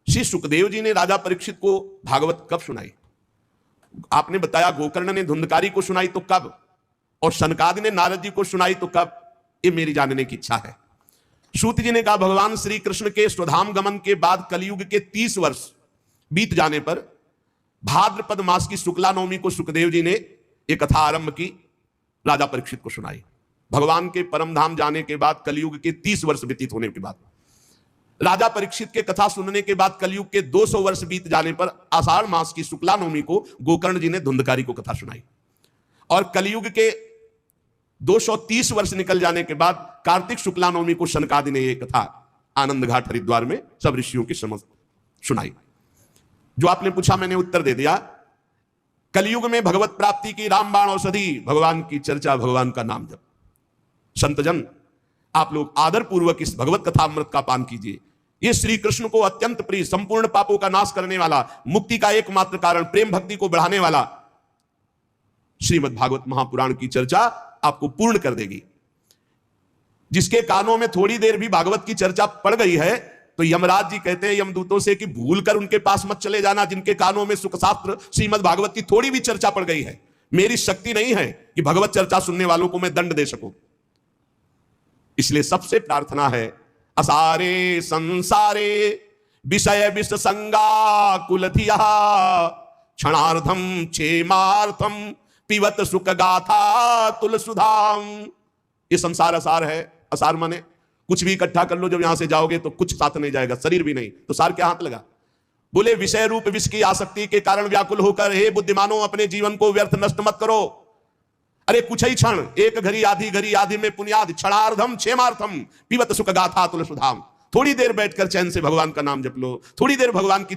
श्री सुखदेव जी ने राजा परीक्षित को भागवत कब सुनाई? आपने बताया गोकर्ण ने धुंधकारी को सुनाई तो कब, और सनकादि ने नारद जी को सुनाई तो कब? ये मेरी जानने की इच्छा है। सूत जी ने कहा भगवान श्री कृष्ण के स्वधाम गमन के बाद कलयुग के 30 वर्ष बीत जाने पर भाद्रपद मास की शुक्ला नवमी को सुखदेव जी ने एक कथा आरंभ की, राजा परीक्षित को सुनाई। भगवान के परम धाम जाने के बाद कलयुग के 30 वर्ष व्यतीत होने के बाद राजा परीक्षित के कथा सुनने के बाद कलयुग के 200 वर्ष बीत जाने पर आषाढ़ मास की शुक्ला नवमी को गोकर्ण जी ने धुंधकारी को कथा सुनाई, और कलयुग के 230 वर्ष निकल जाने के बाद कार्तिक शुक्ला नवमी को सनकादि ने यह कथा आनंद घाट हरिद्वार में सब ऋषियों की समझ सुनाई। जो आपने पूछा मैंने उत्तर दे दिया। कलयुग में भगवत प्राप्ति की रामबाण औषधि भगवान की चर्चा, भगवान का नाम जप। संतजन आप लोग आदर पूर्वक इस भगवत कथा अमृत का पान कीजिए। ये श्री कृष्ण को अत्यंत प्रिय, संपूर्ण पापों का नाश करने वाला, मुक्ति का एकमात्र कारण, प्रेम भक्ति को बढ़ाने वाला श्रीमद् भागवत महापुराण की चर्चा आपको पूर्ण कर देगी। जिसके कानों में थोड़ी देर भी भागवत की चर्चा पड़ गई है तो यमराज जी कहते हैं यमदूतों से कि भूल कर उनके पास मत चले जाना जिनके कानों में सुख शास्त्र श्रीमद् भागवत की थोड़ी भी चर्चा पड़ गई है। मेरी शक्ति नहीं है कि भगवत चर्चा सुनने वालों को मैं दंड दे सकूं। इसलिए सबसे प्रार्थना है, असारे संसारे विषय विष संगा कुलधिया क्षणार्धम क्षेमार्थम पिबत सुख गाथा तुलसुधाम। ये संसार असार है। असार माने कुछ भी इकट्ठा कर लो, जब यहां से जाओगे तो कुछ साथ नहीं जाएगा, शरीर भी नहीं, तो सार क्या हाथ लगा। बोले विषय रूप विष की आसक्ति के कारण व्याकुल होकर हे बुद्धिमानों अपने जीवन को व्यर्थ नष्ट मत करो। अरे कुछ ही क्षण, एक घड़ी आधी में पुण्याद क्षणार्धम क्षेमार्थम पिबत सुख गाथा तुलसुधाम। थोड़ी देर बैठकर चैन से भगवान का नाम जप लो, थोड़ी देर भगवान की